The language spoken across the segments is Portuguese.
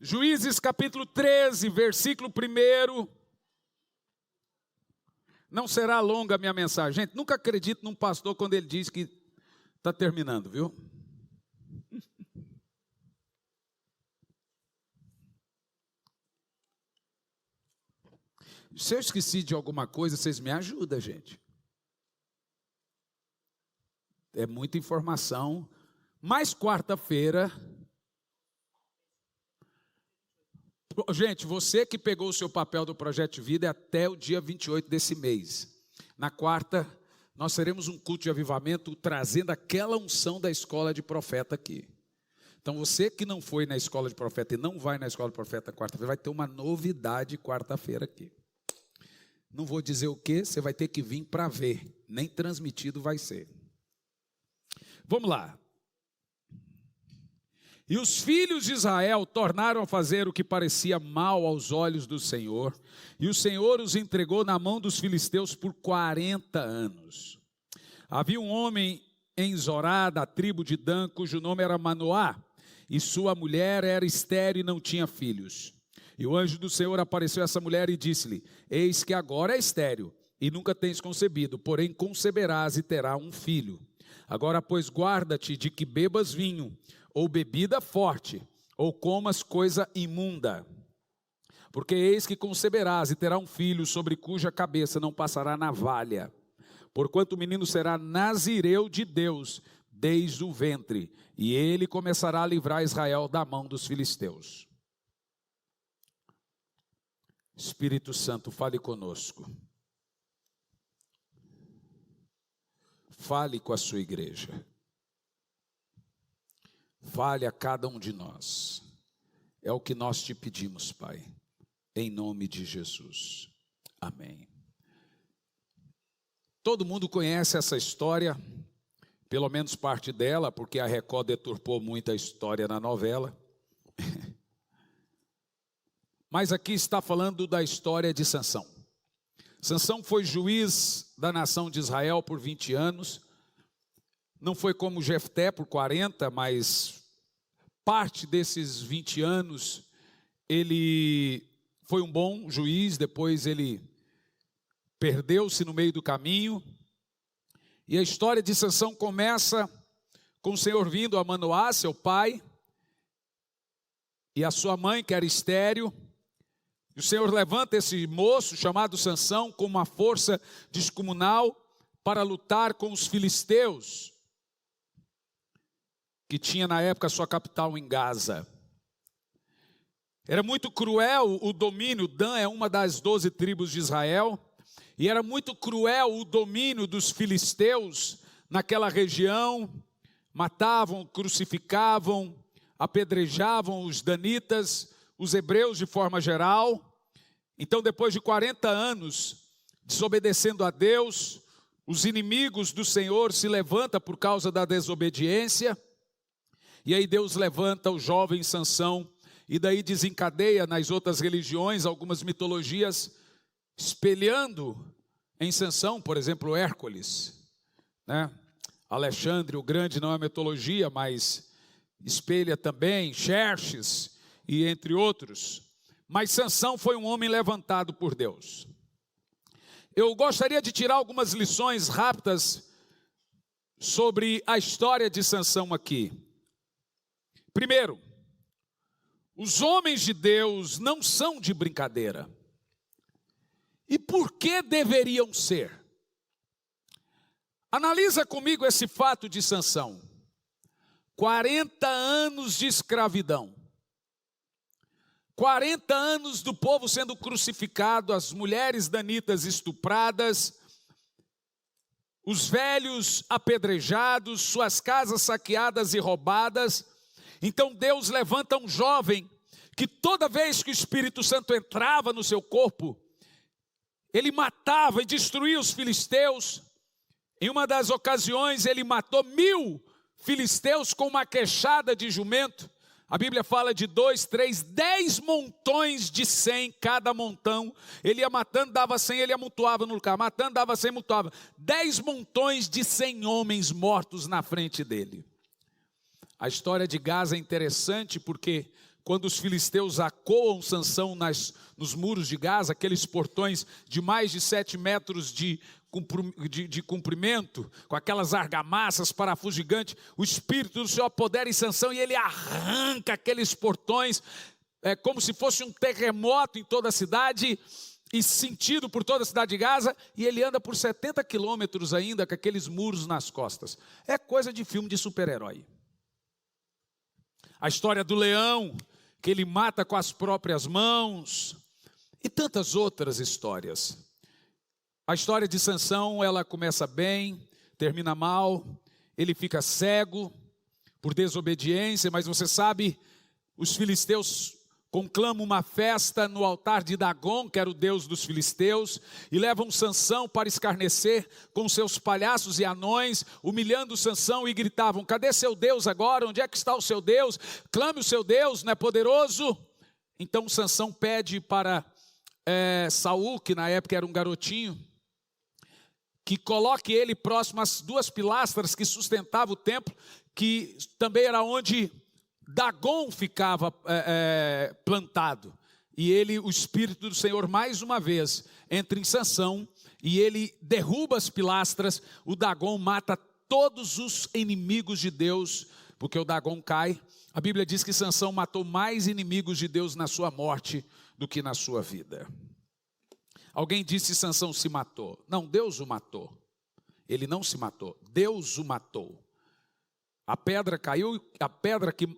Juízes capítulo 13, versículo 1. Não será longa a minha mensagem. Gente, nunca acredito num pastor quando ele diz que está terminando, viu? Se eu esqueci de alguma coisa, vocês me ajudam, gente. É muita informação. Mas quarta-feira... Gente, você que pegou o seu papel do Projeto de Vida é até o dia 28 desse mês. Na quarta, nós teremos um culto de avivamento trazendo aquela unção da escola de profeta aqui. Então você que não foi na escola de profeta e não vai na escola de profeta quarta-feira, vai ter uma novidade quarta-feira aqui. Não vou dizer o que, você vai ter que vir para ver, nem transmitido vai ser. Vamos lá. E os filhos de Israel tornaram a fazer o que parecia mal aos olhos do Senhor, e o Senhor os entregou na mão dos filisteus por 40 anos. Havia um homem em Zorá, da tribo de Dan, cujo nome era Manoá, e sua mulher era estéril e não tinha filhos. E o anjo do Senhor apareceu a essa mulher e disse-lhe: eis que agora é estéril, e nunca tens concebido, porém conceberás e terá um filho. Agora, pois, guarda-te de que bebas vinho, ou bebida forte, ou comas coisa imunda. Porque eis que conceberás e terá um filho, sobre cuja cabeça não passará navalha. Porquanto o menino será nazireu de Deus, desde o ventre, e ele começará a livrar Israel da mão dos filisteus. Espírito Santo, fale conosco. Fale com a sua igreja. Fale a cada um de nós. É o que nós te pedimos, Pai. Em nome de Jesus. Amém. Todo mundo conhece essa história, pelo menos parte dela, porque a Record deturpou muito a história na novela. Mas aqui está falando da história de Sansão. Sansão foi juiz da nação de Israel por 20 anos. Não foi como Jefté por 40, mas parte desses 20 anos ele foi um bom juiz. Depois ele perdeu-se no meio do caminho. E a história de Sansão começa com o Senhor vindo a Manoá, seu pai, e a sua mãe, que era estéril. E o Senhor levanta esse moço chamado Sansão com uma força descomunal para lutar com os filisteus, que tinha na época sua capital em Gaza. Era muito cruel o domínio. Dan é uma das 12 tribos de Israel, e era muito cruel o domínio dos filisteus naquela região. Matavam, crucificavam, apedrejavam os danitas, os hebreus de forma geral. Então, depois de 40 anos desobedecendo a Deus, os inimigos do Senhor se levantam por causa da desobediência. E aí Deus levanta o jovem Sansão, e daí desencadeia nas outras religiões algumas mitologias, espelhando em Sansão, por exemplo, Hércules, né? Alexandre o Grande não é mitologia, mas espelha também Xerxes, e entre outros. Mas Sansão foi um homem levantado por Deus. Eu gostaria de tirar algumas lições rápidas sobre a história de Sansão aqui. Primeiro, os homens de Deus não são de brincadeira. E por que deveriam ser? Analisa comigo esse fato de Sansão. 40 anos de escravidão. 40 anos do povo sendo crucificado, as mulheres danitas estupradas, os velhos apedrejados, suas casas saqueadas e roubadas. Então Deus levanta um jovem que toda vez que o Espírito Santo entrava no seu corpo, ele matava e destruía os filisteus. Em uma das ocasiões ele matou 1000 filisteus com uma queixada de jumento. A Bíblia fala de 2, 3, 10 montões de 100, cada montão. Ele ia matando, dava 100, ele amontoava no lugar. Matando, dava 100, amontoava. 10 montões de 100 homens mortos na frente dele. A história de Gaza é interessante porque quando os filisteus acoam Sansão nos muros de Gaza, aqueles portões de mais de 7 metros de comprimento, com aquelas argamassas, parafuso gigante, o Espírito do Senhor apodera em Sansão e ele arranca aqueles portões, como se fosse um terremoto em toda a cidade, e sentido por toda a cidade de Gaza, e ele anda por 70 quilômetros ainda, com aqueles muros nas costas. É coisa de filme de super-herói. A história do leão, que ele mata com as próprias mãos, e tantas outras histórias. A história de Sansão, ela começa bem, termina mal, ele fica cego por desobediência, mas você sabe, os filisteus conclamam uma festa no altar de Dagon, que era o deus dos filisteus, e levam Sansão para escarnecer com seus palhaços e anões, humilhando Sansão, e gritavam: cadê seu Deus agora? Onde é que está o seu Deus? Clame o seu Deus, não é poderoso? Então Sansão pede para Saul, que na época era um garotinho, que coloque ele próximo às 2 pilastras que sustentavam o templo, que também era onde Dagon ficava plantado. E ele, o Espírito do Senhor, mais uma vez, entra em Sansão, e ele derruba as pilastras. O Dagon mata todos os inimigos de Deus, porque o Dagon cai. A Bíblia diz que Sansão matou mais inimigos de Deus na sua morte do que na sua vida. Alguém disse que Sansão se matou. Não, Deus o matou. Ele não se matou, Deus o matou. A pedra caiu, a pedra que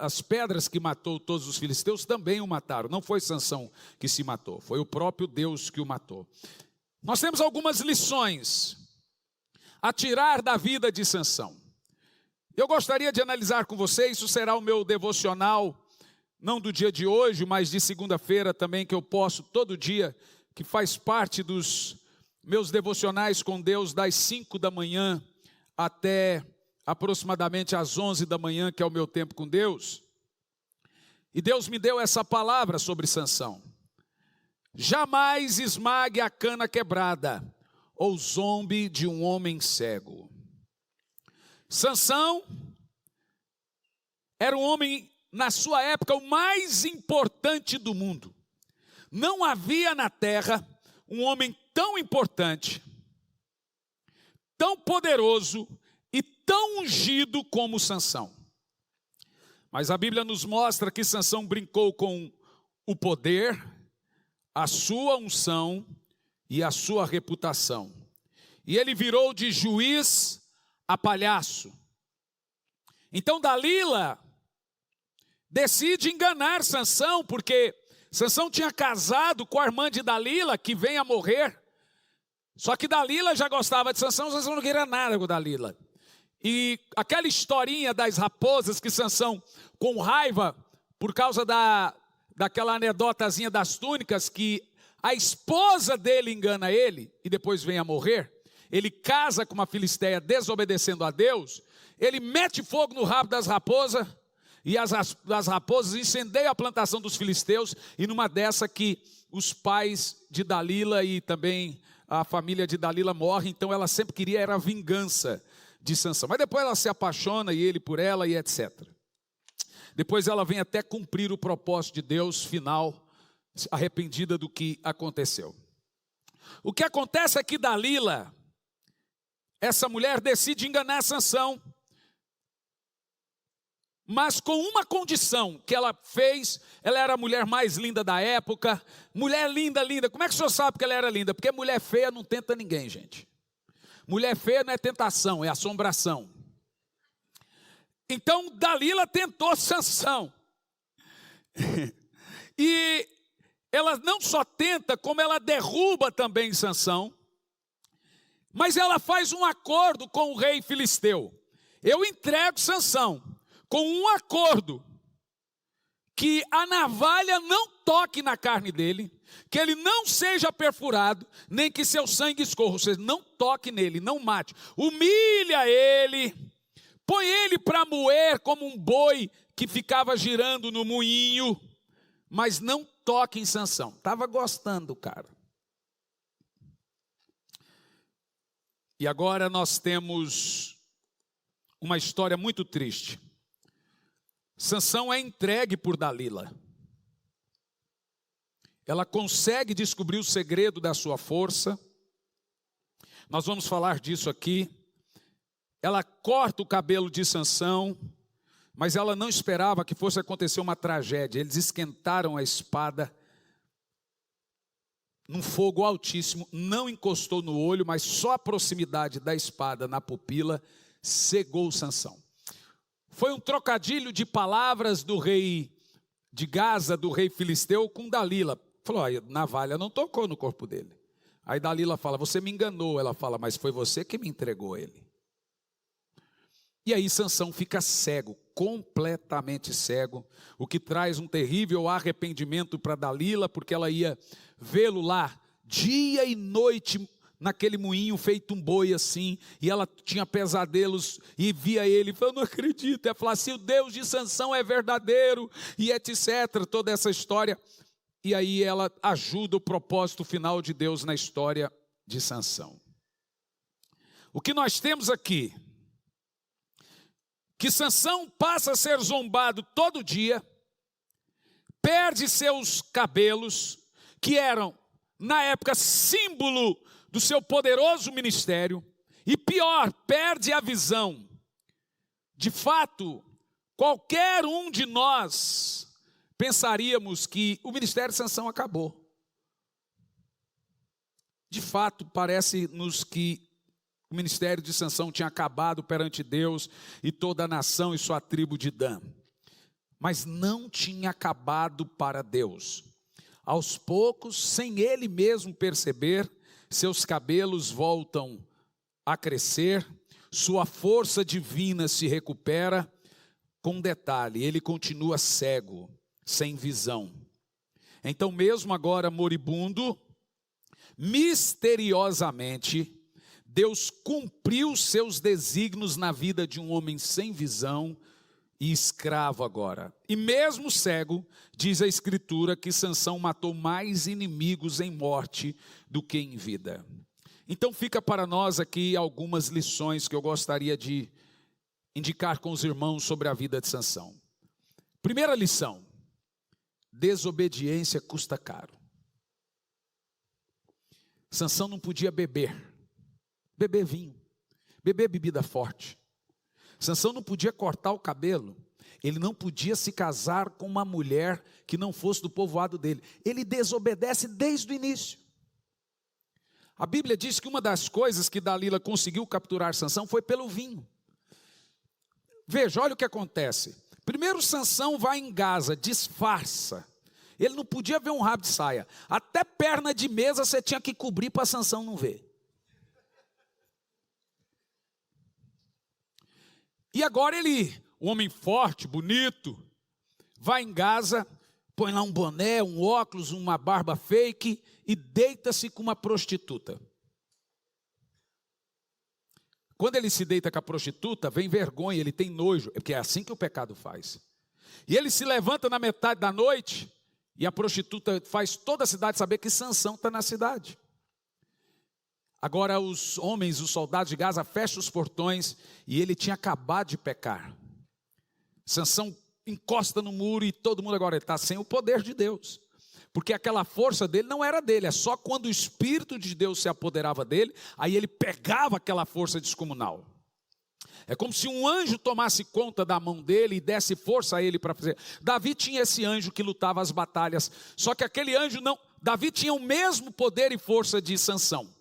as pedras que matou todos os filisteus também o mataram. Não foi Sansão que se matou, foi o próprio Deus que o matou. Nós temos algumas lições a tirar da vida de Sansão. Eu gostaria de analisar com você, isso será o meu devocional, não do dia de hoje, mas de segunda-feira também, que eu posto todo dia, que faz parte dos meus devocionais com Deus, das 5 da manhã até aproximadamente às 11 da manhã, que é o meu tempo com Deus. E Deus me deu essa palavra sobre Sansão: jamais esmague a cana quebrada, ou zombe de um homem cego. Sansão era um homem, na sua época, o mais importante do mundo. Não havia na terra um homem tão importante, tão poderoso e tão ungido como Sansão. Mas a Bíblia nos mostra que Sansão brincou com o poder, a sua unção e a sua reputação. E ele virou de juiz a palhaço. Então Dalila decide enganar Sansão, porque Sansão tinha casado com a irmã de Dalila, que vem a morrer. Só que Dalila já gostava de Sansão, Sansão não queria nada com Dalila. E aquela historinha das raposas, que Sansão, com raiva, por causa daquela anedotazinha das túnicas, que a esposa dele engana ele, e depois vem a morrer, ele casa com uma filisteia desobedecendo a Deus, ele mete fogo no rabo das raposas, e as raposas incendeiam a plantação dos filisteus, e numa dessa que os pais de Dalila e também a família de Dalila morre, então ela sempre queria era a vingança de Sansão. Mas depois ela se apaixona, e ele por ela, e etc. Depois ela vem até cumprir o propósito de Deus final, arrependida do que aconteceu. O que acontece é que Dalila, essa mulher, decide enganar Sansão, mas com uma condição que ela fez. Ela era a mulher mais linda da época, mulher linda, linda. Como é que o senhor sabe que ela era linda? Porque mulher feia não tenta ninguém, gente. Mulher feia não é tentação, é assombração. Então Dalila tentou Sansão. E ela não só tenta, como ela derruba também Sansão. Mas ela faz um acordo com o rei filisteu: eu entrego Sansão com um acordo, que a navalha não toque na carne dele, que ele não seja perfurado, nem que seu sangue escorra. Ou seja, não toque nele, não mate, humilha ele, põe ele para moer como um boi que ficava girando no moinho, mas não toque em Sansão. Estava gostando, cara. E agora nós temos uma história muito triste. Sansão é entregue por Dalila. Ela consegue descobrir o segredo da sua força. Nós vamos falar disso aqui. Ela corta o cabelo de Sansão, mas ela não esperava que fosse acontecer uma tragédia. Eles esquentaram a espada num fogo altíssimo, não encostou no olho, mas só a proximidade da espada na pupila cegou Sansão. Foi um trocadilho de palavras do rei de Gaza, do rei filisteu, com Dalila. Falou, a navalha não tocou no corpo dele. Aí Dalila fala, você me enganou. Ela fala, mas foi você que me entregou ele. E aí Sansão fica cego, completamente cego, o que traz um terrível arrependimento para Dalila, porque ela ia vê-lo lá, dia e noite, naquele moinho feito um boi assim, e ela tinha pesadelos, e via ele, eu não acredito, ela falava, se o Deus de Sansão é verdadeiro, e etc, toda essa história, e aí ela ajuda o propósito final de Deus na história de Sansão. O que nós temos aqui, que Sansão passa a ser zombado todo dia, perde seus cabelos, que eram, na época, símbolo do seu poderoso ministério, e pior, perde a visão. De fato, qualquer um de nós pensaríamos que o ministério de Sansão acabou. De fato, parece-nos que o ministério de Sansão tinha acabado perante Deus e toda a nação e sua tribo de Dan. Mas não tinha acabado para Deus. Aos poucos, sem ele mesmo perceber, seus cabelos voltam a crescer, sua força divina se recupera. Com um detalhe, ele continua cego, sem visão. Então, mesmo agora moribundo, misteriosamente, Deus cumpriu seus desígnios na vida de um homem sem visão e escravo agora. E mesmo cego, diz a Escritura que Sansão matou mais inimigos em morte do que em vida. Então fica para nós aqui algumas lições que eu gostaria de indicar com os irmãos sobre a vida de Sansão. Primeira lição: desobediência custa caro. Sansão não podia beber vinho, beber bebida forte. Sansão não podia cortar o cabelo, ele não podia se casar com uma mulher que não fosse do povoado dele. Ele desobedece desde o início. A Bíblia diz que uma das coisas que Dalila conseguiu capturar Sansão foi pelo vinho. Veja, olha o que acontece. Primeiro Sansão vai em Gaza, disfarça. Ele não podia ver um rabo de saia. Até perna de mesa você tinha que cobrir para Sansão não ver. E agora ele, um homem forte, bonito, vai em Gaza, põe lá um boné, um óculos, uma barba fake e deita-se com uma prostituta. Quando ele se deita com a prostituta, vem vergonha, ele tem nojo, porque é assim que o pecado faz. E ele se levanta na metade da noite e a prostituta faz toda a cidade saber que Sansão está na cidade. Agora os homens, os soldados de Gaza fecham os portões e ele tinha acabado de pecar. Sansão encosta no muro e todo mundo agora está sem o poder de Deus. Porque aquela força dele não era dele, é só quando o Espírito de Deus se apoderava dele, aí ele pegava aquela força descomunal. É como se um anjo tomasse conta da mão dele e desse força a ele para fazer. Davi tinha esse anjo que lutava as batalhas, só que aquele anjo não, Davi tinha o mesmo poder e força de Sansão.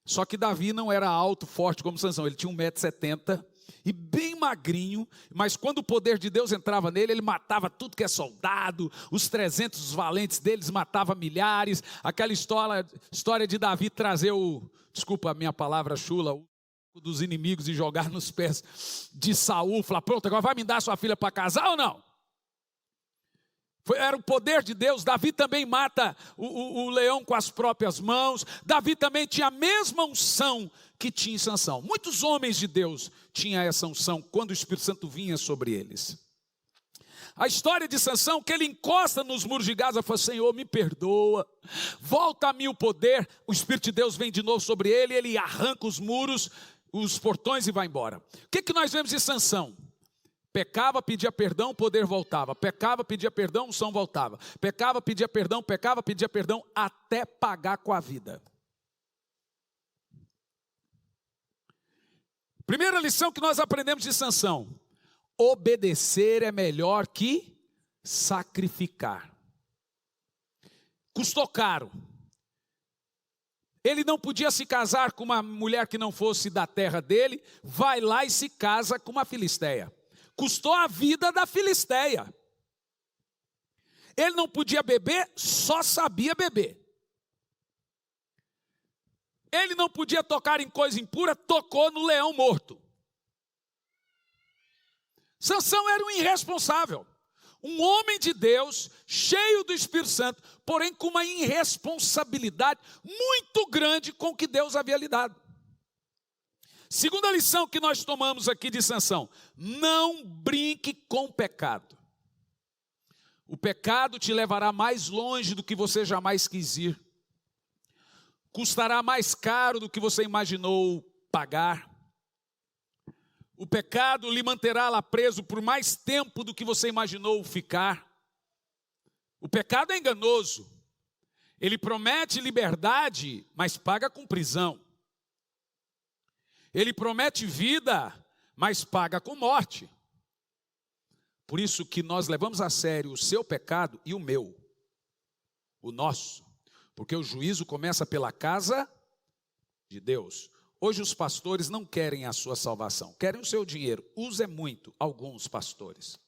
Só que Davi não era alto, forte como Sansão, ele tinha 1,70 m e bem magrinho, mas quando o poder de Deus entrava nele, ele matava tudo que é soldado, os 300 valentes deles matava milhares, aquela história de Davi trazer desculpa a minha palavra chula, o dos inimigos e jogar nos pés de Saul, falar, pronto, agora vai me dar sua filha para casar ou não? Era o poder de Deus. Davi também mata o leão com as próprias mãos. Davi também tinha a mesma unção que tinha Sansão. Muitos homens de Deus tinham essa unção quando o Espírito Santo vinha sobre eles. A história de Sansão, que ele encosta nos muros de Gaza, fala, Senhor, me perdoa, volta a mim o poder. O Espírito de Deus vem de novo sobre ele, ele arranca os muros, os portões e vai embora. O que nós vemos de Sansão? Pecava, pedia perdão, o poder voltava. Pecava, pedia perdão, a unção voltava. Pecava, pedia perdão, até pagar com a vida. Primeira lição que nós aprendemos de Sansão: obedecer é melhor que sacrificar. Custou caro. Ele não podia se casar com uma mulher que não fosse da terra dele, vai lá e se casa com uma filisteia. Custou a vida da filisteia. Ele não podia beber, só sabia beber. Ele não podia tocar em coisa impura, tocou no leão morto. Sansão era um irresponsável. Um homem de Deus, cheio do Espírito Santo, porém com uma irresponsabilidade muito grande com o que Deus havia lhe dado. Segunda lição que nós tomamos aqui de Sansão: não brinque com o pecado. O pecado te levará mais longe do que você jamais quis ir. Custará mais caro do que você imaginou pagar. O pecado lhe manterá lá preso por mais tempo do que você imaginou ficar. O pecado é enganoso. Ele promete liberdade, mas paga com prisão. Ele promete vida, mas paga com morte. Por isso que nós levamos a sério o seu pecado e o meu, o nosso. Porque o juízo começa pela casa de Deus. Hoje os pastores não querem a sua salvação, querem o seu dinheiro. Usa muito alguns pastores.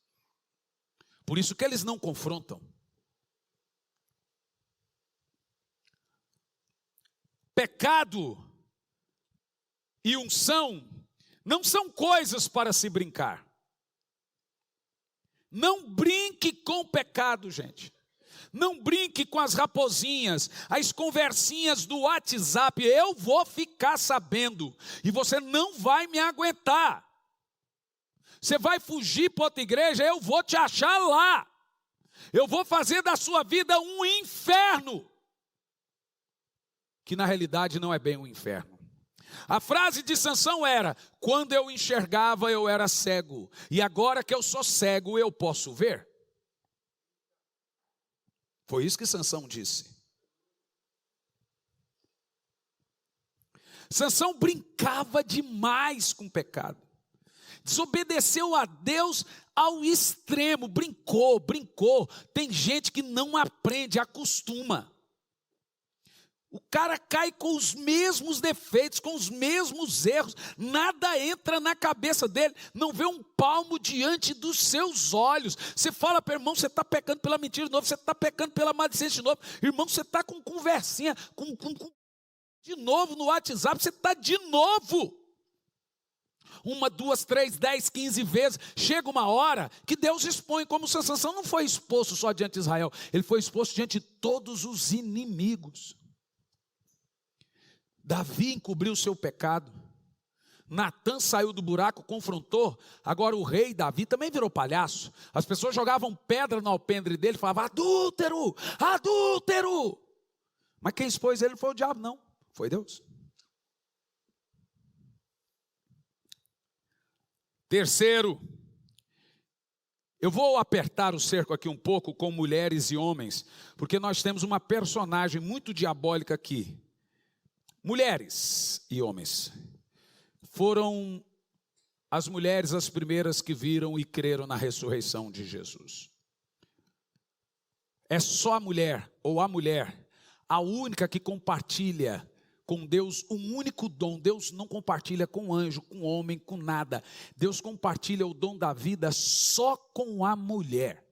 Por isso que eles não confrontam. Pecado e unção não são coisas para se brincar. Não brinque com o pecado, gente. Não brinque com as raposinhas, as conversinhas do WhatsApp. Eu vou ficar sabendo e você não vai me aguentar. Você vai fugir para outra igreja, eu vou te achar lá. Eu vou fazer da sua vida um inferno. Que na realidade não é bem um inferno. A frase de Sansão era: quando eu enxergava eu era cego, e agora que eu sou cego eu posso ver. Foi isso que Sansão disse. Sansão brincava demais com o pecado. Desobedeceu a Deus ao extremo. Brincou. Tem gente que não aprende, acostuma. O cara cai com os mesmos defeitos, com os mesmos erros. Nada entra na cabeça dele. Não vê um palmo diante dos seus olhos. Você fala para o irmão, você está pecando pela mentira de novo. Você está pecando pela maledicência de novo. Irmão, você está com conversinha, de novo no WhatsApp. Você está de novo. 1, 2, 3, 10, 15 vezes. Chega uma hora que Deus expõe. Como Sansão não foi exposto só diante de Israel. Ele foi exposto diante de todos os inimigos. Davi encobriu o seu pecado. Natã saiu do buraco, confrontou. Agora o rei Davi também virou palhaço. As pessoas jogavam pedra no alpendre dele e falavam: adúltero, adúltero. Mas quem expôs ele não foi o diabo, não. Foi Deus. Terceiro, eu vou apertar o cerco aqui um pouco com mulheres e homens, porque nós temos uma personagem muito diabólica aqui. Mulheres e homens. Foram as mulheres as primeiras que viram e creram na ressurreição de Jesus. É só a mulher, ou a mulher, a única que compartilha com Deus um único dom. Deus não compartilha com anjo, com homem, com nada. Deus compartilha o dom da vida só com a mulher.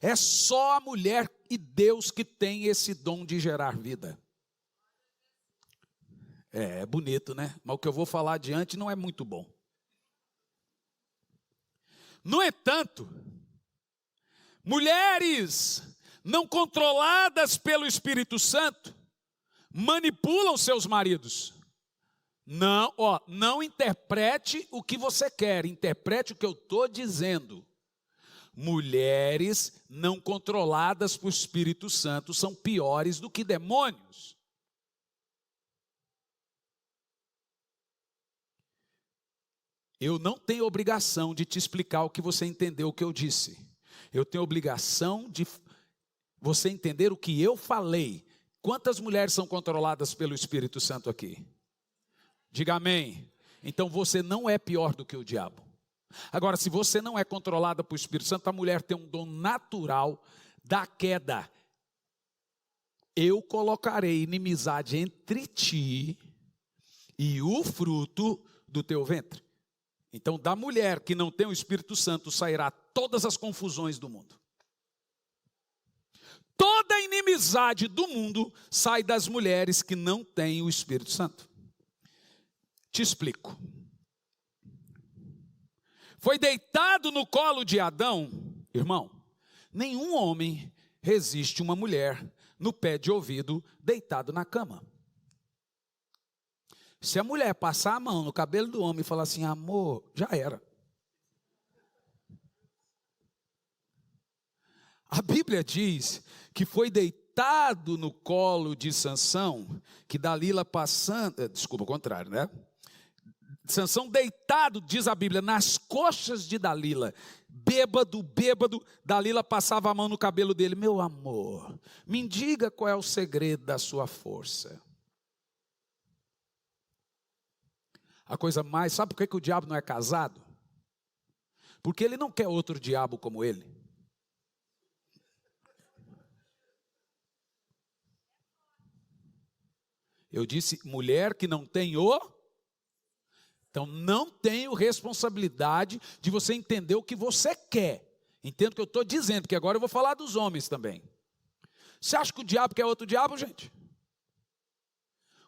É só a mulher e Deus que tem esse dom de gerar vida. É bonito, né? Mas o que eu vou falar adiante não é muito bom. No entanto, mulheres não controladas pelo Espírito Santo manipulam seus maridos. Não interprete o que você quer, interprete o que eu estou dizendo. Mulheres não controladas por Espírito Santo são piores do que demônios. Eu não tenho obrigação de te explicar o que você entendeu o que eu disse. Eu tenho obrigação de você entender o que eu falei. Quantas mulheres são controladas pelo Espírito Santo aqui? Diga amém. Então você não é pior do que o diabo. Agora, se você não é controlada pelo Espírito Santo, a mulher tem um dom natural da queda. Eu colocarei inimizade entre ti e o fruto do teu ventre. Então, da mulher que não tem o Espírito Santo, sairá todas as confusões do mundo. Toda a inimizade do mundo sai das mulheres que não têm o Espírito Santo. Te explico. Foi deitado no colo de Adão, irmão, nenhum homem resiste uma mulher no pé de ouvido deitado na cama. Se a mulher passar a mão no cabelo do homem e falar assim, amor, já era. A Bíblia diz que foi deitado no colo de Sansão, que Dalila passando, desculpa, o contrário, né? Sansão deitado, diz a Bíblia, nas coxas de Dalila, bêbado, Dalila passava a mão no cabelo dele, meu amor, me diga qual é o segredo da sua força. A coisa mais, sabe por que o diabo não é casado? Porque ele não quer outro diabo como ele. Eu disse, mulher que não tem o... Então não tenho responsabilidade de você entender o que você quer. Entendo o que eu estou dizendo, porque agora eu vou falar dos homens também. Você acha que o diabo quer outro diabo, gente?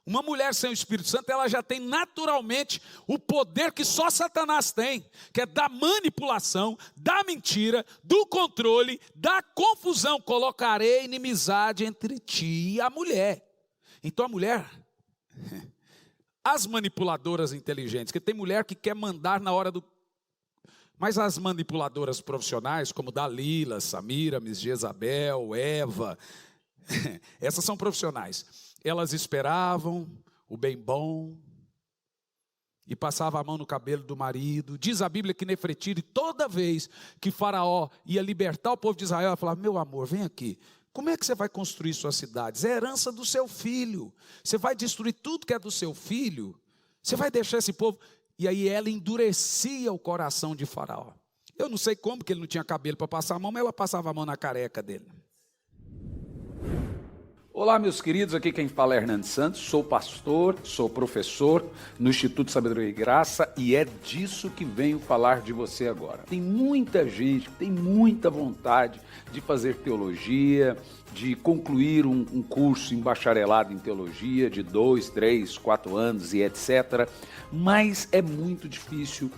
Uma mulher sem o Espírito Santo, ela já tem naturalmente o poder que só Satanás tem, que é da manipulação, da mentira, do controle, da confusão. Colocarei inimizade entre ti e a mulher. Então a mulher, as manipuladoras inteligentes, que tem mulher que quer mandar na hora do... Mas as manipuladoras profissionais, como Dalila, Samiramis, Jezabel, Eva, essas são profissionais. Elas esperavam o bem bom e passavam a mão no cabelo do marido. Diz a Bíblia que Nefretiri, toda vez que Faraó ia libertar o povo de Israel, ela falava, meu amor, vem aqui. Como é que você vai construir suas cidades? É herança do seu filho. Você vai destruir tudo que é do seu filho? Você vai deixar esse povo? E aí ela endurecia o coração de Faraó. Eu não sei como, porque ele não tinha cabelo para passar a mão, mas ela passava a mão na careca dele. Olá, meus queridos, aqui quem fala é Hernandes Santos, sou pastor, sou professor no Instituto Sabedoria e Graça e é disso que venho falar de você agora. Tem muita gente que tem muita vontade de fazer teologia, de concluir um curso em bacharelado em teologia de 2, 3, 4 anos e etc. Mas é muito difícil.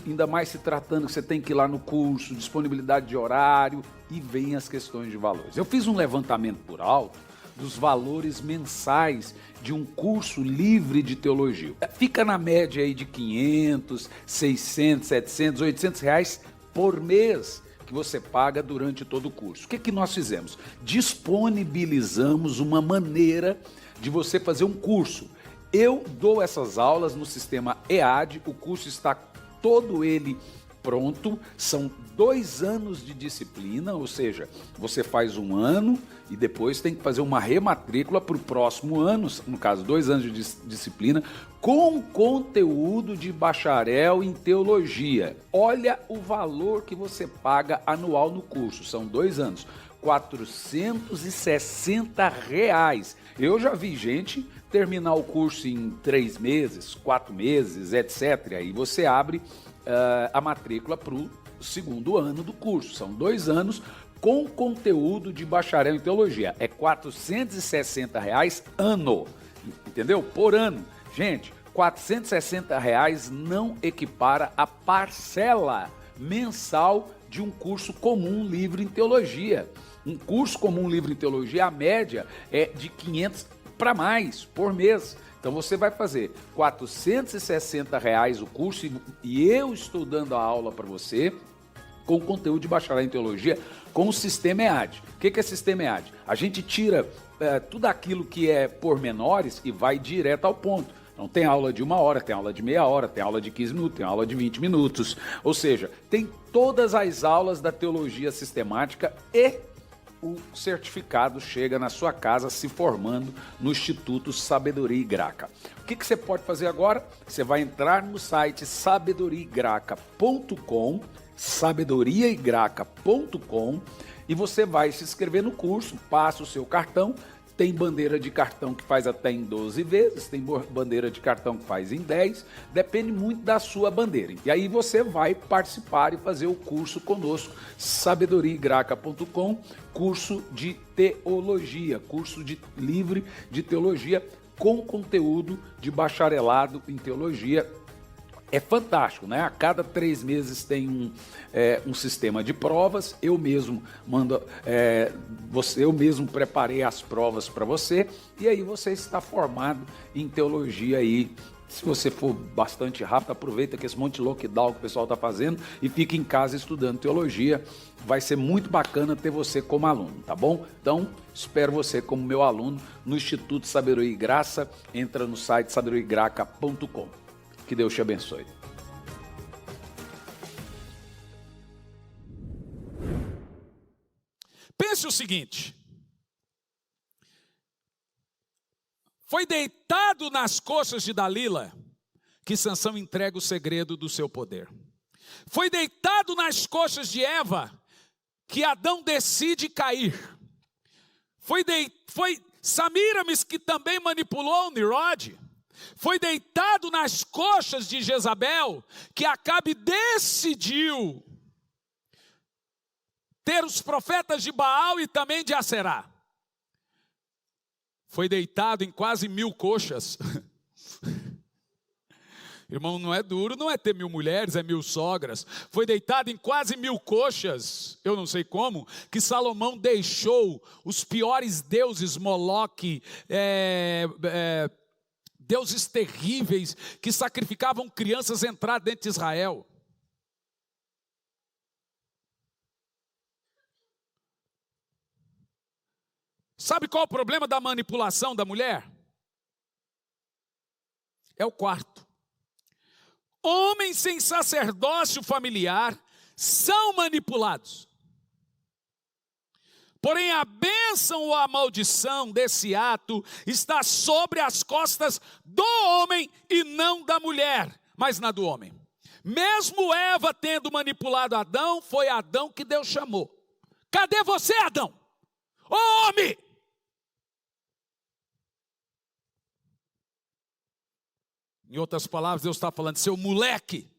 Ainda mais se tratando que você tem que ir lá no curso, disponibilidade de horário e vem as questões de valores. Eu fiz um levantamento por alto dos valores mensais de um curso livre de teologia. Fica na média aí de 500, 600, 700, 800 reais por mês que você paga durante todo o curso. O que nós fizemos? Disponibilizamos uma maneira de você fazer um curso. Eu dou essas aulas no sistema EAD, o curso está todo ele pronto, são 2 anos de disciplina, ou seja, você faz 1 ano e depois tem que fazer uma rematrícula para o próximo ano, no caso 2 anos de disciplina, com conteúdo de bacharel em teologia. Olha o valor que você paga anual no curso, são 2 anos. R$460. Eu já vi gente terminar o curso em 3 meses, 4 meses, etc. Aí você abre a matrícula para o 2º ano do curso. São 2 anos com conteúdo de bacharel em teologia. É R$460 ano, entendeu? Por ano. Gente, R$460 não equipara a parcela mensal de um curso comum livre em teologia. Um curso comum livre em teologia, a média é de 500 para mais por mês. Então você vai fazer R$460 o curso e eu estou dando a aula para você com conteúdo de bacharel em teologia com o sistema EAD. O que é sistema EAD? A gente tira tudo aquilo que é pormenores e vai direto ao ponto. Então tem aula de 1 hora, tem aula de meia hora, tem aula de 15 minutos, tem aula de 20 minutos. Ou seja, tem todas as aulas da teologia sistemática e o certificado chega na sua casa se formando no Instituto Sabedoria e Graca. O que você pode fazer agora? Você vai entrar no site sabedoriaigraca.com, sabedoriaigraca.com, e você vai se inscrever no curso, passa o seu cartão. Tem bandeira de cartão que faz até em 12 vezes, tem bandeira de cartão que faz em 10, depende muito da sua bandeira. E aí você vai participar e fazer o curso conosco, sabedoriaigraca.com, curso de teologia, curso livre de teologia com conteúdo de bacharelado em teologia. É fantástico, né? A cada 3 meses tem um sistema de provas. Eu mesmo eu mesmo preparei as provas para você, e aí você está formado em teologia aí. Se você for bastante rápido, aproveita que esse monte de lockdown que o pessoal está fazendo e fica em casa estudando teologia. Vai ser muito bacana ter você como aluno, tá bom? Então, espero você como meu aluno no Instituto Sabedoria e Graça. Entra no site sabedoriaigraca.com. Que Deus te abençoe. Pense o seguinte: foi deitado nas coxas de Dalila que Sansão entrega o segredo do seu poder. Foi deitado nas coxas de Eva que Adão decide cair. Foi Samíramis que também manipulou Nimrod. Foi deitado nas coxas de Jezabel que Acabe decidiu ter os profetas de Baal e também de Aserá. Foi deitado em quase 1000 coxas. Irmão, não é duro, não é ter 1000 mulheres, é 1000 sogras. Foi deitado em quase 1000 coxas, eu não sei como, que Salomão deixou os piores deuses, Moloque, deuses terríveis que sacrificavam crianças entrar dentro de Israel. Sabe qual é o problema da manipulação da mulher? É o quarto. Homens sem sacerdócio familiar são manipulados. Porém, a bênção ou a maldição desse ato está sobre as costas do homem e não da mulher, mas na do homem. Mesmo Eva tendo manipulado Adão, foi Adão que Deus chamou. Cadê você, Adão? Ô homem! Em outras palavras, Deus está falando, seu moleque.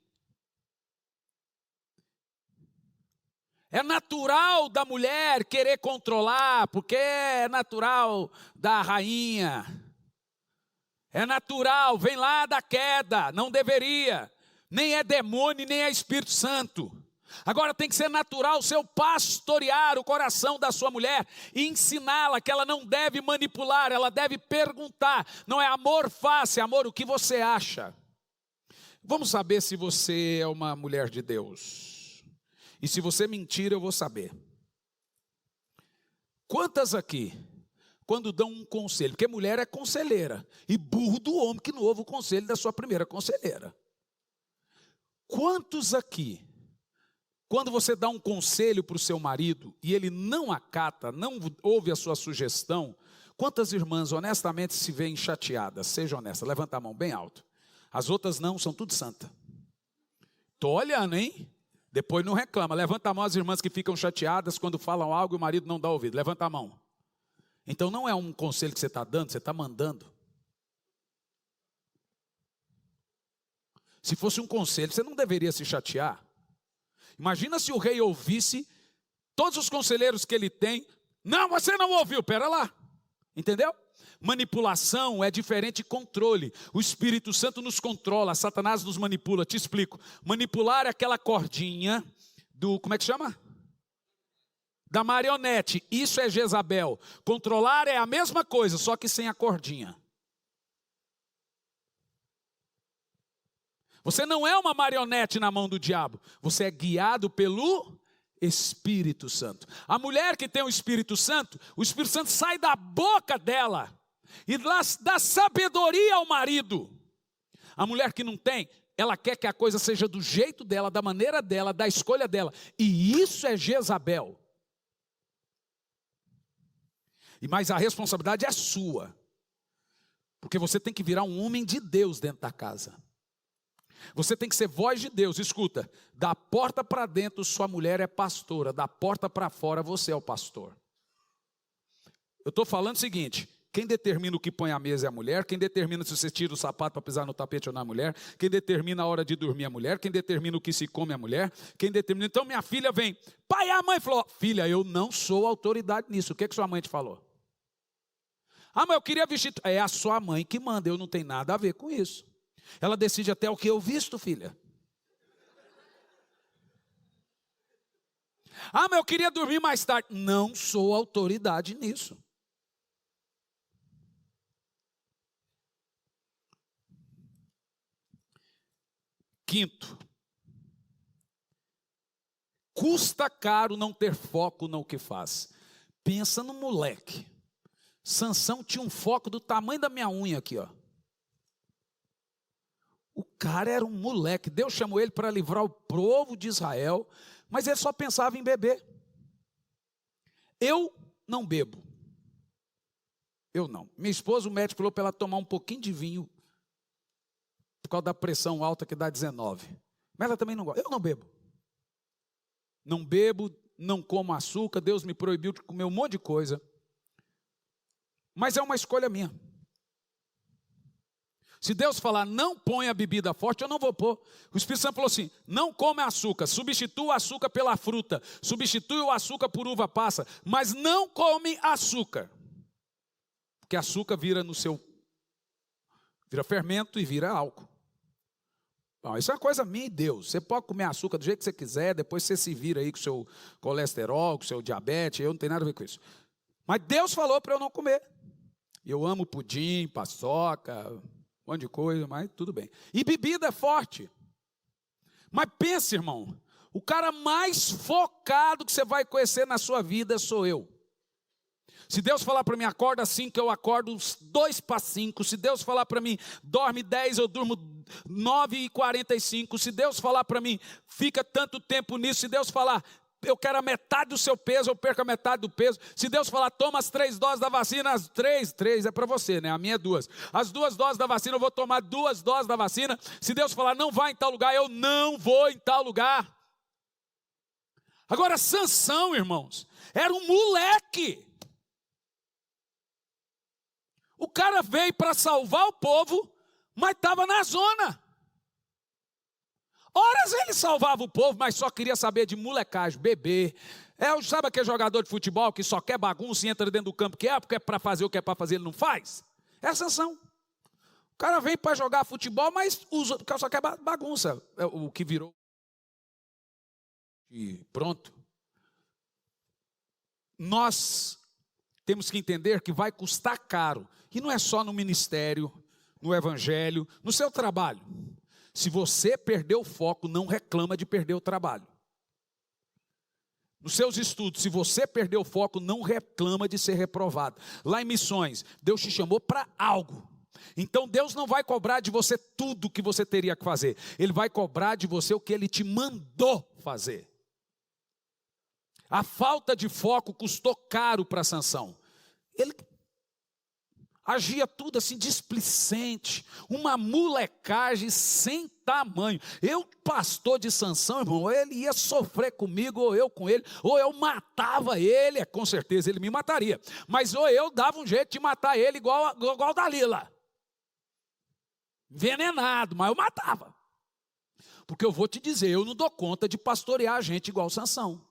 É natural da mulher querer controlar, porque é natural da rainha. É natural, vem lá da queda, não deveria. Nem é demônio, nem é Espírito Santo. Agora tem que ser natural o seu pastorear o coração da sua mulher e ensiná-la que ela não deve manipular, ela deve perguntar. Não é amor fácil, é amor o que você acha. Vamos saber se você é uma mulher de Deus. E se você mentir, eu vou saber. Quantas aqui, quando dão um conselho, porque mulher é conselheira, e burro do homem que não ouve o conselho da sua primeira conselheira. Quantos aqui, quando você dá um conselho para o seu marido, e ele não acata, não ouve a sua sugestão, quantas irmãs honestamente se veem chateadas? Seja honesta, levanta a mão bem alto. As outras não, são tudo santa. Estou olhando, hein? Depois não reclama. Levanta a mão as irmãs que ficam chateadas quando falam algo e o marido não dá ouvido. Levanta a mão. Então não é um conselho que você está dando, você está mandando. Se fosse um conselho, você não deveria se chatear. Imagina se o rei ouvisse todos os conselheiros que ele tem. Não, você não ouviu, pera lá. Entendeu? Manipulação é diferente de controle. O Espírito Santo nos controla, Satanás nos manipula. Te explico. Manipular é aquela cordinha do, como é que chama? Da marionete. Isso é Jezabel. Controlar é a mesma coisa, só que sem a cordinha. Você não é uma marionete na mão do diabo. Você é guiado pelo Espírito Santo. A mulher que tem o Espírito Santo sai da boca dela e dá sabedoria ao marido. A mulher que não tem, ela quer que a coisa seja do jeito dela, da maneira dela, da escolha dela. E isso é Jezabel. Mas a responsabilidade é sua. Porque você tem que virar um homem de Deus dentro da casa. Você tem que ser voz de Deus. Escuta, da porta para dentro sua mulher é pastora, da porta para fora você é o pastor. Eu estou falando o seguinte: quem determina o que põe à mesa é a mulher, quem determina se você tira o sapato para pisar no tapete ou não é a mulher, quem determina a hora de dormir é a mulher, quem determina o que se come é a mulher, quem determina... Então minha filha vem, pai, a mãe falou, filha, eu não sou autoridade nisso, o que sua mãe te falou? Ah, mas eu queria vestir... É a sua mãe que manda, eu não tenho nada a ver com isso. Ela decide até o que eu visto, filha. Ah, mas eu queria dormir mais tarde. Não sou autoridade nisso. Quinto, custa caro não ter foco no que faz. Pensa no moleque. Sansão tinha um foco do tamanho da minha unha aqui, ó. O cara era um moleque. Deus chamou ele para livrar o povo de Israel, mas ele só pensava em beber. Eu não bebo. Eu não. Minha esposa, o médico falou para ela tomar um pouquinho de vinho por causa da pressão alta que dá 19. Mas ela também não gosta. Eu não bebo. Não bebo, não como açúcar. Deus me proibiu de comer um monte de coisa. Mas é uma escolha minha. Se Deus falar, não ponha bebida forte, eu não vou pôr. O Espírito Santo falou assim, não come açúcar, substitua o açúcar pela fruta, substitui o açúcar por uva passa, mas não come açúcar. Porque açúcar vira fermento e vira álcool. Bom, isso é uma coisa minha e Deus. Você pode comer açúcar do jeito que você quiser, depois você se vira aí com o seu colesterol, com o seu diabetes, eu não tenho nada a ver com isso. Mas Deus falou para eu não comer. Eu amo pudim, paçoca, um monte de coisa, mas tudo bem. E bebida é forte. Mas pense, irmão, o cara mais focado que você vai conhecer na sua vida sou eu. Se Deus falar para mim, acorda às 5, eu acordo 2 para 5. Se Deus falar para mim, dorme 10, eu durmo 9h45. Se Deus falar para mim, fica tanto tempo nisso. Se Deus falar, eu quero a metade do seu peso, eu perco a metade do peso. Se Deus falar, toma as 3 doses da vacina, as 3 é para você, né? A minha é 2. As 2 doses da vacina, eu vou tomar 2 doses da vacina. Se Deus falar, não vai em tal lugar, eu não vou em tal lugar. Agora, Sansão, irmãos, era um moleque. O cara veio para salvar o povo, mas estava na zona. Horas ele salvava o povo, mas só queria saber de molecagem, beber. Sabe aquele jogador de futebol que só quer bagunça e entra dentro do campo, porque é para fazer o que é para fazer, ele não faz? É a Sansão. O cara veio para jogar futebol, mas porque só quer bagunça. É o que virou. E pronto. Nós temos que entender que vai custar caro. E não é só no ministério, no evangelho, no seu trabalho. Se você perdeu o foco, não reclama de perder o trabalho. Nos seus estudos, se você perdeu o foco, não reclama de ser reprovado. Lá em missões, Deus te chamou para algo. Então Deus não vai cobrar de você tudo o que você teria que fazer. Ele vai cobrar de você o que Ele te mandou fazer. A falta de foco custou caro para Sansão. Ele agia tudo assim displicente, uma molecagem sem tamanho. Eu, pastor de Sansão, irmão, ele ia sofrer comigo, ou eu com ele, ou eu matava ele, com certeza ele me mataria, mas ou eu dava um jeito de matar ele igual Dalila, envenenado, mas eu matava, porque eu vou te dizer, eu não dou conta de pastorear a gente igual Sansão,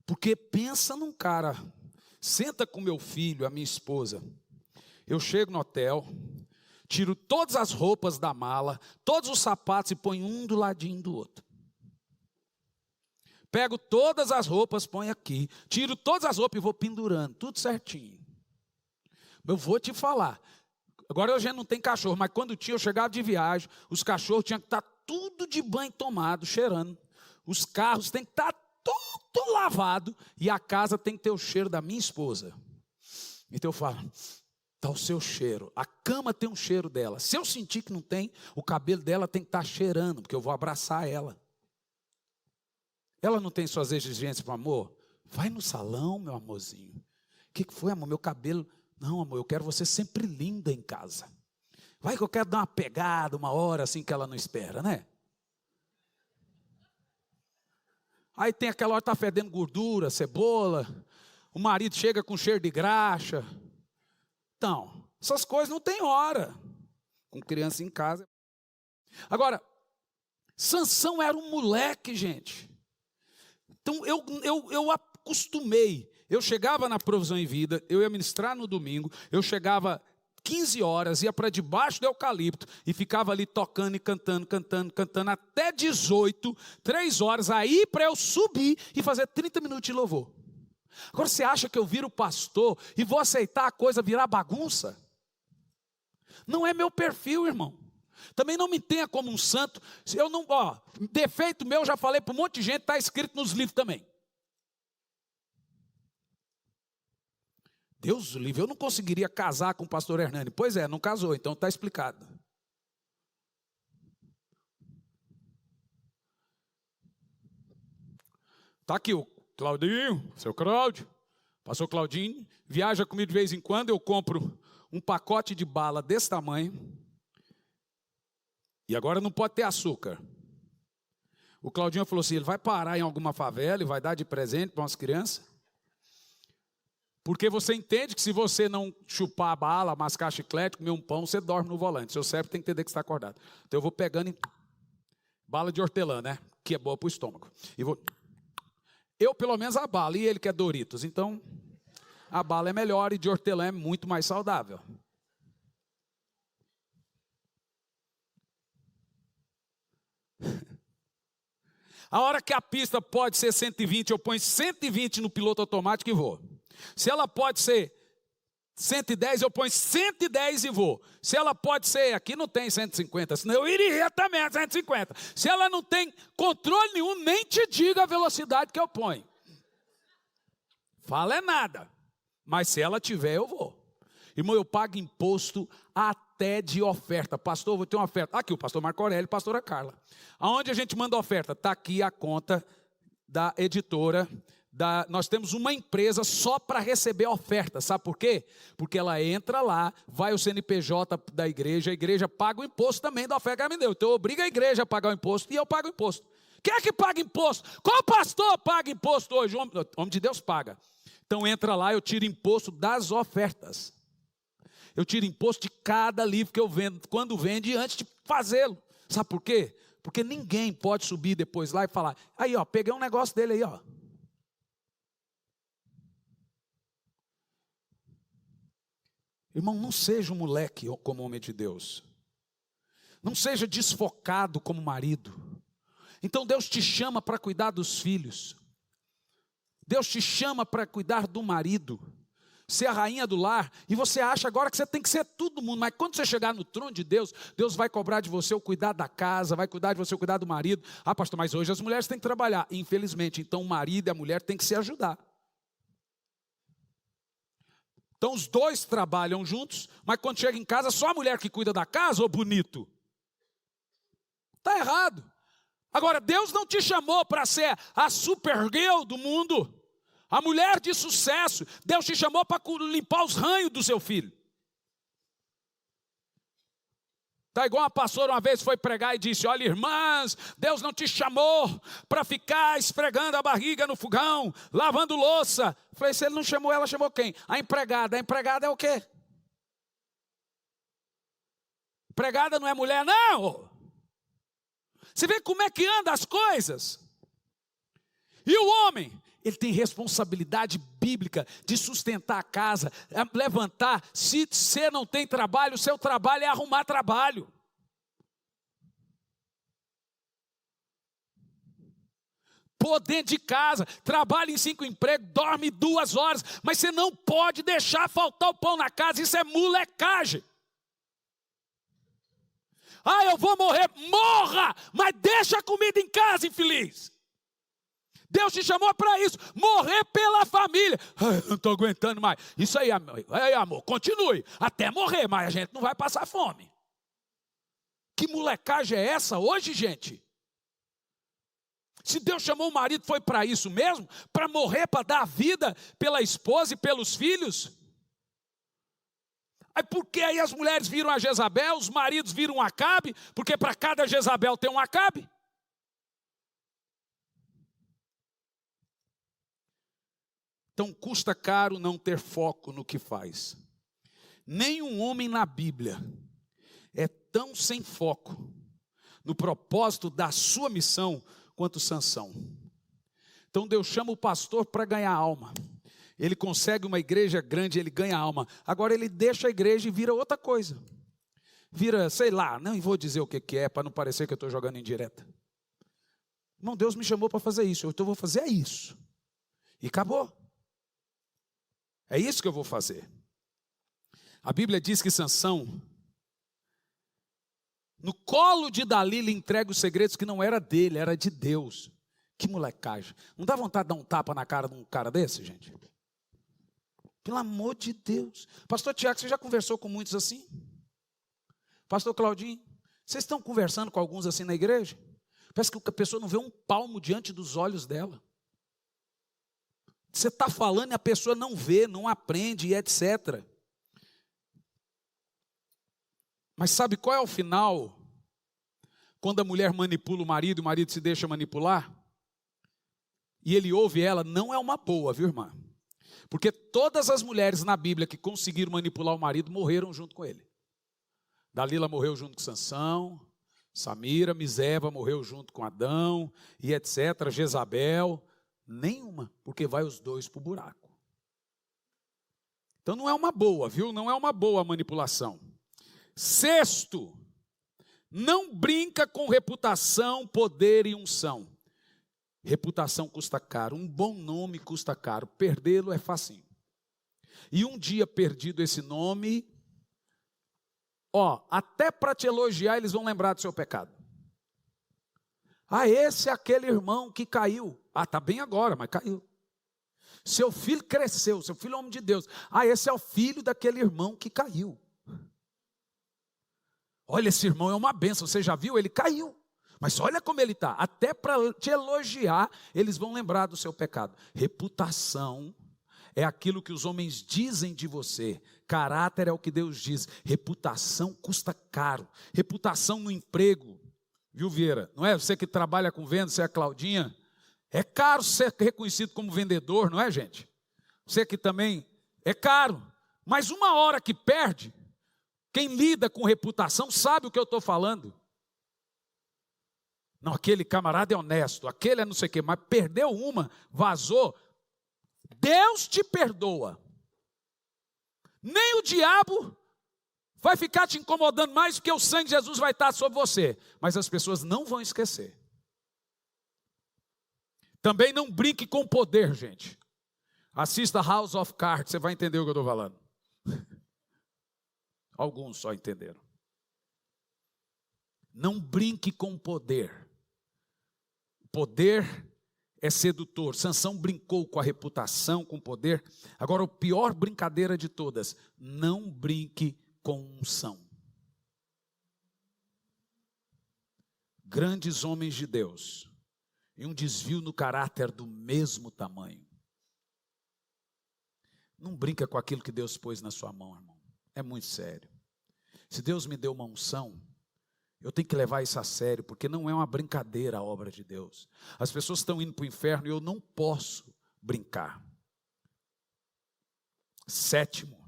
porque pensa num cara... Senta com meu filho, a minha esposa. Eu chego no hotel, tiro todas as roupas da mala, todos os sapatos e ponho um do ladinho do outro. Pego todas as roupas, ponho aqui. Tiro todas as roupas e vou pendurando, tudo certinho. Eu vou te falar. Agora eu já não tenho cachorro, mas quando tinha, eu chegava de viagem, os cachorros tinham que estar tudo de banho tomado, cheirando. Os carros têm que estar tudo lavado, e a casa tem que ter o cheiro da minha esposa. Então eu falo, está o seu cheiro. A cama tem um cheiro dela. Se eu sentir que não tem, o cabelo dela tem que estar cheirando, porque eu vou abraçar ela. Ela não tem suas exigências para amor? Vai no salão, meu amorzinho. O que foi, amor? Meu cabelo... Não, amor, eu quero você sempre linda em casa. Vai que eu quero dar uma pegada, uma hora assim que ela não espera, né? Aí tem aquela hora que está fedendo gordura, cebola. O marido chega com cheiro de graxa. Então, essas coisas não tem hora. Com criança em casa. Agora, Sansão era um moleque, gente. Então, eu acostumei. Eu chegava na Provisão em Vida, eu ia ministrar no domingo, eu chegava 15 horas, ia para debaixo do eucalipto e ficava ali tocando e cantando, até 18, 3 horas, aí para eu subir e fazer 30 minutos de louvor. Agora você acha que eu viro pastor e vou aceitar a coisa virar bagunça? Não é meu perfil, irmão. Também não me tenha como um santo. Eu não, defeito meu, já falei para um monte de gente, está escrito nos livros também. Deus o livre, eu não conseguiria casar com o pastor Hernani. Pois é, não casou, então está explicado. Está aqui o Claudinho, seu Cláudio, pastor Claudinho, viaja comigo de vez em quando, eu compro um pacote de bala desse tamanho, e agora não pode ter açúcar. O Claudinho falou assim, ele vai parar em alguma favela e vai dar de presente para umas crianças. Porque você entende que se você não chupar a bala, mascar chiclete, comer um pão, você dorme no volante. Seu cérebro tem que entender que você está acordado. Então eu vou pegando bala de hortelã, né? Que é boa para o estômago. E vou... Eu pelo menos a bala, e ele que é Doritos. Então a bala é melhor e de hortelã é muito mais saudável. A hora que a pista pode ser 120, eu ponho 120 no piloto automático e vou. Se ela pode ser 110, eu ponho 110 e vou. Se ela pode ser, aqui não tem 150, senão eu iria também a 150. Se ela não tem controle nenhum, nem te diga a velocidade que eu ponho. Fala é nada. Mas se ela tiver, eu vou. Irmão, eu pago imposto até de oferta. Pastor, vou ter uma oferta. Aqui o pastor Marco Aurélio e a pastora Carla. Aonde a gente manda oferta? Está aqui a conta da editora. Nós temos uma empresa só para receber oferta, sabe por quê? Porque ela entra lá, vai o CNPJ da igreja, a igreja paga o imposto também da oferta que ela me deu. Então obriga a igreja a pagar o imposto e eu pago o imposto. Quem é que paga imposto? Qual pastor paga imposto hoje? O homem de Deus paga. Então entra lá, eu tiro imposto das ofertas. Eu tiro imposto de cada livro que eu vendo, quando vende, antes de fazê-lo. Sabe por quê? Porque ninguém pode subir depois lá e falar, aí ó, peguei um negócio dele aí ó. Irmão, não seja um moleque como homem de Deus. Não seja desfocado como marido. Então Deus te chama para cuidar dos filhos. Deus te chama para cuidar do marido. Ser a rainha do lar. E você acha agora que você tem que ser tudo do mundo. Mas quando você chegar no trono de Deus, Deus vai cobrar de você o cuidar da casa, vai cuidar de você o cuidar do marido. Ah, pastor, mas hoje as mulheres têm que trabalhar. Infelizmente, então o marido e a mulher têm que se ajudar. Então os dois trabalham juntos, mas quando chega em casa, só a mulher que cuida da casa, ô bonito. Está errado. Agora, Deus não te chamou para ser a supergirl do mundo, a mulher de sucesso. Deus te chamou para limpar os ranhos do seu filho. Está igual uma pastora uma vez foi pregar e disse, olha irmãs, Deus não te chamou para ficar esfregando a barriga no fogão, lavando louça. Falei, se ele não chamou ela, chamou quem? A empregada. A empregada é o quê? Empregada não é mulher, não. Você vê como é que anda as coisas? E o homem? Ele tem responsabilidade bíblica de sustentar a casa, levantar. Se você não tem trabalho, o seu trabalho é arrumar trabalho. Pô, dentro de casa, trabalha em 5 empregos, dorme 2 horas, mas você não pode deixar faltar o pão na casa, isso é molecagem. Ah, eu vou morrer, morra, mas deixa a comida em casa, infeliz. Deus te chamou para isso, morrer pela família. Ai, não estou aguentando mais. Isso aí, amor, continue, até morrer, mas a gente não vai passar fome. Que molecagem é essa hoje, gente? Se Deus chamou o marido, foi para isso mesmo? Para morrer, para dar vida pela esposa e pelos filhos? Aí por que aí as mulheres viram a Jezabel, os maridos viram um Acabe? Porque para cada Jezabel tem um Acabe? Então custa caro não ter foco no que faz. Nenhum homem na Bíblia é tão sem foco no propósito da sua missão quanto Sansão. Então Deus chama o pastor para ganhar alma. Ele consegue uma igreja grande, ele ganha alma. Agora ele deixa a igreja e vira outra coisa. Vira, sei lá, não vou dizer o que é, para não parecer que eu estou jogando indireta. Irmão, Deus me chamou para fazer isso, então eu vou fazer isso. E acabou. É isso que eu vou fazer. A Bíblia diz que Sansão, no colo de Dalila, entrega os segredos que não era dele, era de Deus. Que molecagem. Não dá vontade de dar um tapa na cara de um cara desse, gente? Pelo amor de Deus. Pastor Tiago, você já conversou com muitos assim? Pastor Claudinho, vocês estão conversando com alguns assim na igreja? Parece que a pessoa não vê um palmo diante dos olhos dela. Você está falando e a pessoa não vê, não aprende e etc. Mas sabe qual é o final? Quando a mulher manipula o marido se deixa manipular, e ele ouve ela, não é uma boa, viu, irmã? Porque todas as mulheres na Bíblia que conseguiram manipular o marido morreram junto com ele. Dalila morreu junto com Sansão, Samira, Miseva morreu junto com Adão, e etc. Jezabel, nenhuma, porque vai os dois para o buraco. Então não é uma boa, viu? Não é uma boa manipulação. Sexto, não brinca com reputação, poder e unção. Reputação custa caro, um bom nome custa caro, perdê-lo é facinho. E um dia perdido esse nome, até para te elogiar eles vão lembrar do seu pecado. Esse é aquele irmão que caiu. Está bem agora, mas caiu. Seu filho cresceu, seu filho é homem de Deus. Esse é o filho daquele irmão que caiu. Olha, esse irmão é uma bênção, você já viu? Ele caiu. Mas olha como ele está. Até para te elogiar, eles vão lembrar do seu pecado. Reputação é aquilo que os homens dizem de você. Caráter é o que Deus diz. Reputação custa caro. Reputação no emprego. Viu, Vieira? Não é? Você que trabalha com venda, você é a Claudinha. É caro ser reconhecido como vendedor, não é, gente? Você que também é caro. Mas uma hora que perde, quem lida com reputação sabe o que eu estou falando. Não, aquele camarada é honesto, aquele é não sei o quê, mas perdeu uma, vazou. Deus te perdoa. Nem o diabo vai ficar te incomodando mais, porque o sangue de Jesus vai estar sobre você. Mas as pessoas não vão esquecer. Também não brinque com poder, gente. Assista House of Cards, você vai entender o que eu estou falando. Alguns só entenderam. Não brinque com poder. Poder é sedutor. Sansão brincou com a reputação, com o poder. Agora, a pior brincadeira de todas, não brinque com unção. Grandes homens de Deus, e um desvio no caráter do mesmo tamanho. Não brinca com aquilo que Deus pôs na sua mão, irmão. É muito sério. Se Deus me deu uma unção, eu tenho que levar isso a sério, porque não é uma brincadeira a obra de Deus. As pessoas estão indo para o inferno e eu não posso brincar. Sétimo,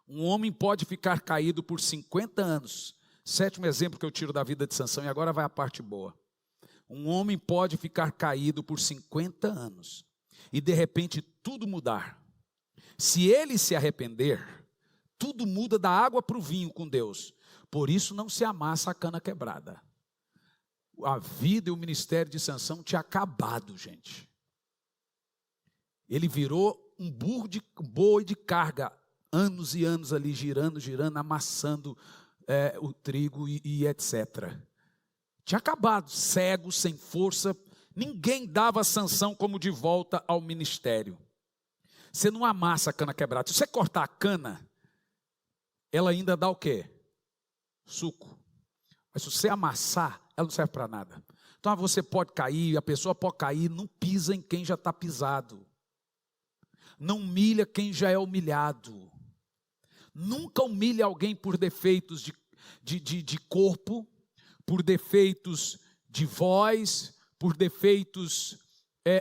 um homem pode ficar caído por 50 anos. Sétimo exemplo que eu tiro da vida de Sansão, e agora vai a parte boa. Um homem pode ficar caído por 50 anos e de repente tudo mudar. Se ele se arrepender, tudo muda da água para o vinho com Deus. Por isso não se amassa a cana quebrada. A vida e o ministério de Sansão tinha acabado, gente. Ele virou um burro de boi de carga, anos e anos ali girando, amassando o trigo e etc. Tinha acabado, cego, sem força, Ninguém dava Sansão como de volta ao ministério. Você não amassa a cana quebrada. Se você cortar a cana, ela ainda dá o quê? Suco. Mas se você amassar, ela não serve para nada. Então você pode cair, a pessoa pode cair, não pisa em quem já está pisado. Não humilha quem já é humilhado. Nunca humilhe alguém por defeitos de corpo, por defeitos de voz, por defeitos...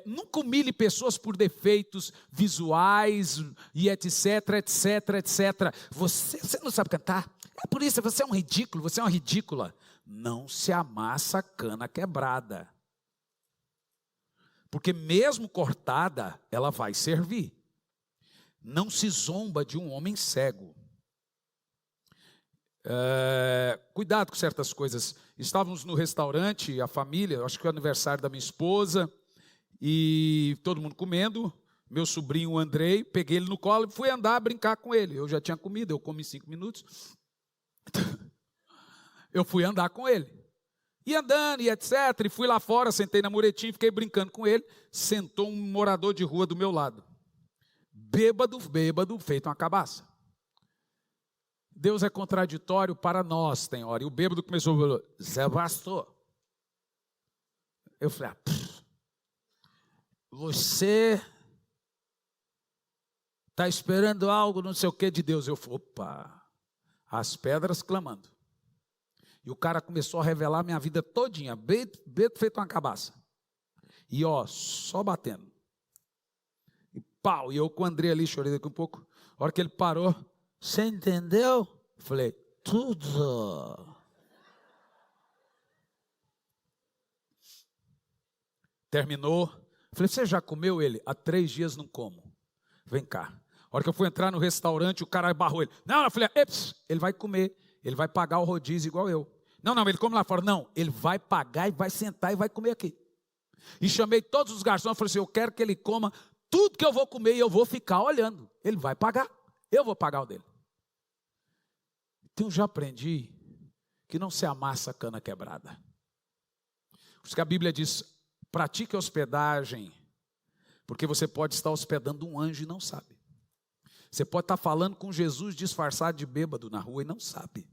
nunca humilhe pessoas por defeitos visuais e etc, etc, etc. Você não sabe cantar? É por isso, você é um ridículo, você é uma ridícula. Não se amassa a cana quebrada. Porque mesmo cortada, ela vai servir. Não se zomba de um homem cego. Cuidado com certas coisas. Estávamos no restaurante, a família, acho que é o aniversário da minha esposa, e todo mundo comendo. Meu sobrinho Andrei, peguei ele no colo e fui andar, brincar com ele. Eu já tinha comido, eu comi 5 minutos. Eu fui andar com ele. E andando e etc. E fui lá fora, sentei na muretinha, fiquei brincando com ele. Sentou um morador de rua do meu lado. Bêbado, feito uma cabaça. Deus é contraditório para nós, tem hora. E o bêbado começou a falar, Zé Pastor. Eu falei, você está esperando algo, não sei o que de Deus. Eu falei, opa, as pedras clamando. E o cara começou a revelar a minha vida todinha, bêbado feito uma cabaça. E só batendo. E pau, e eu com o André ali, chorei daqui um pouco. A hora que ele parou, você entendeu? Eu falei, tudo. Terminou. Eu falei, você já comeu? Ele? Há 3 dias não como. Vem cá. A hora que eu fui entrar no restaurante, o cara barrou ele. Não, eu falei, ele vai comer. Ele vai pagar o rodízio igual eu. Não, ele come lá fora. Não, ele vai pagar e vai sentar e vai comer aqui. E chamei todos os garçons e falei assim, eu quero que ele coma tudo que eu vou comer e eu vou ficar olhando. Ele vai pagar, eu vou pagar o dele. Então já aprendi que não se amassa a cana quebrada. Por isso que a Bíblia diz, pratique a hospedagem, porque você pode estar hospedando um anjo e não sabe. Você pode estar falando com Jesus disfarçado de bêbado na rua e não sabe.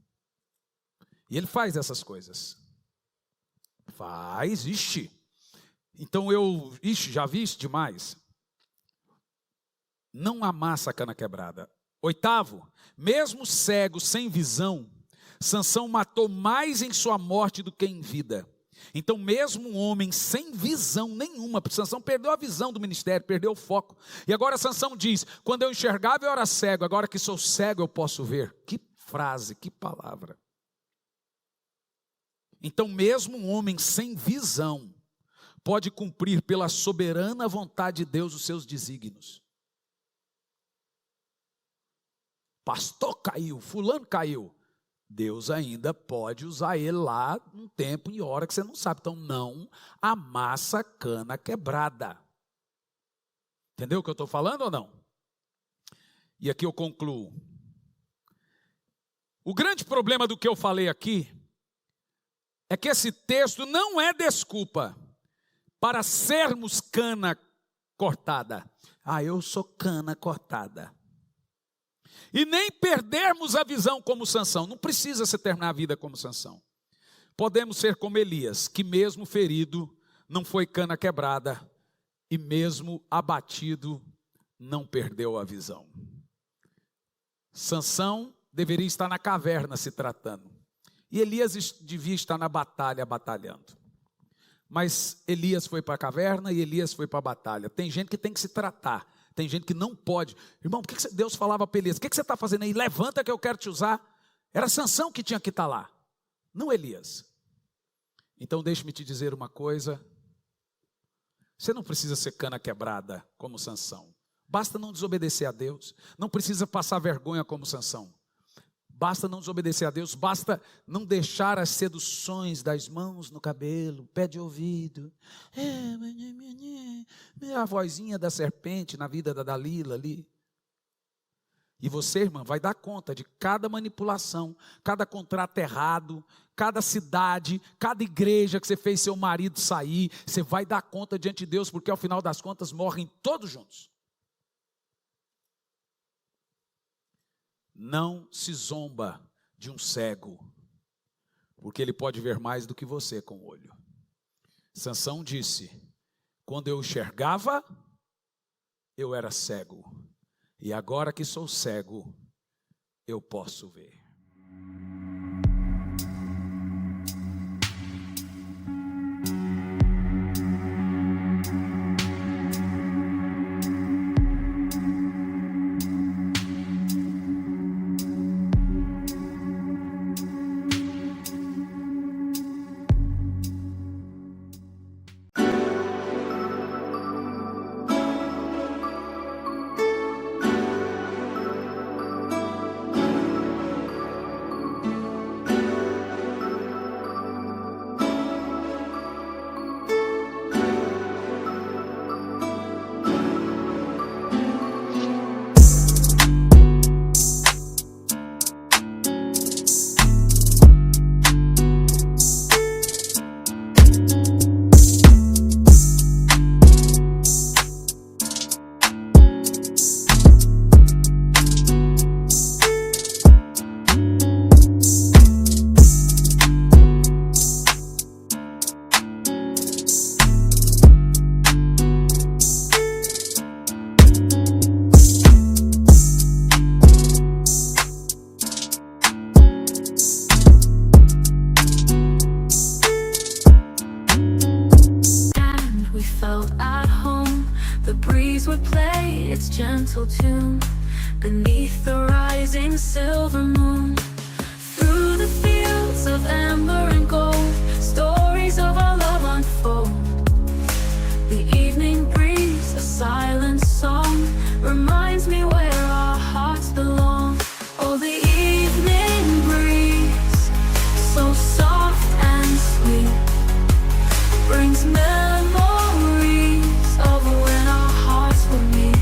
E ele faz essas coisas. Faz, Então já vi isso demais. Não amassa a cana quebrada. 8º, mesmo cego, sem visão, Sansão matou mais em sua morte do que em vida. Então mesmo um homem sem visão nenhuma, porque Sansão perdeu a visão do ministério, perdeu o foco. E agora Sansão diz, quando eu enxergava eu era cego, agora que sou cego eu posso ver. Que frase, que palavra. Então mesmo um homem sem visão pode cumprir pela soberana vontade de Deus os seus desígnios. Pastor caiu, fulano caiu. Deus ainda pode usar ele lá num tempo e hora que você não sabe. Então não amassa cana quebrada. Entendeu o que eu estou falando ou não? E aqui eu concluo. O grande problema do que eu falei aqui é que esse texto não é desculpa para sermos cana cortada. Eu sou cana cortada. E nem perdermos a visão como Sansão. Não precisa se terminar a vida como Sansão. Podemos ser como Elias, que mesmo ferido, não foi cana quebrada, e mesmo abatido, não perdeu a visão. Sansão deveria estar na caverna se tratando. E Elias devia estar na batalha, batalhando. Mas Elias foi para a caverna e Elias foi para a batalha. Tem gente que tem que se tratar. Tem gente que não pode. Irmão, por que Deus falava para Elias? O que você está fazendo aí? Levanta que eu quero te usar. Era Sansão que tinha que estar lá, não Elias. Então deixe-me te dizer uma coisa. Você não precisa ser cana quebrada como Sansão. Basta não desobedecer a Deus. Não precisa passar vergonha como Sansão. Basta não desobedecer a Deus, basta não deixar as seduções das mãos no cabelo, pé de ouvido. A vozinha da serpente na vida da Dalila ali. E você, irmã, vai dar conta de cada manipulação, cada contrato errado, cada cidade, cada igreja que você fez seu marido sair. Você vai dar conta diante de Deus, porque ao final das contas morrem todos juntos. Não se zomba de um cego, porque ele pode ver mais do que você com o olho. Sansão disse: quando eu enxergava, eu era cego, e agora que sou cego, eu posso ver. Gentle tune beneath the rising silver moon. Through the fields of amber and gold, stories of our love unfold. The evening breeze, a silent song, reminds me where our hearts belong. Oh, the evening breeze, so soft and sweet, brings memories of when our hearts were meet.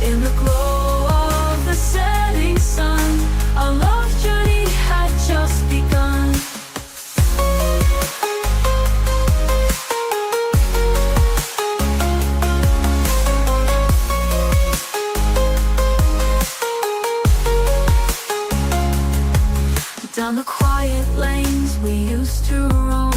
In the glow of the setting sun, our love journey had just begun. Down the quiet lanes we used to roam,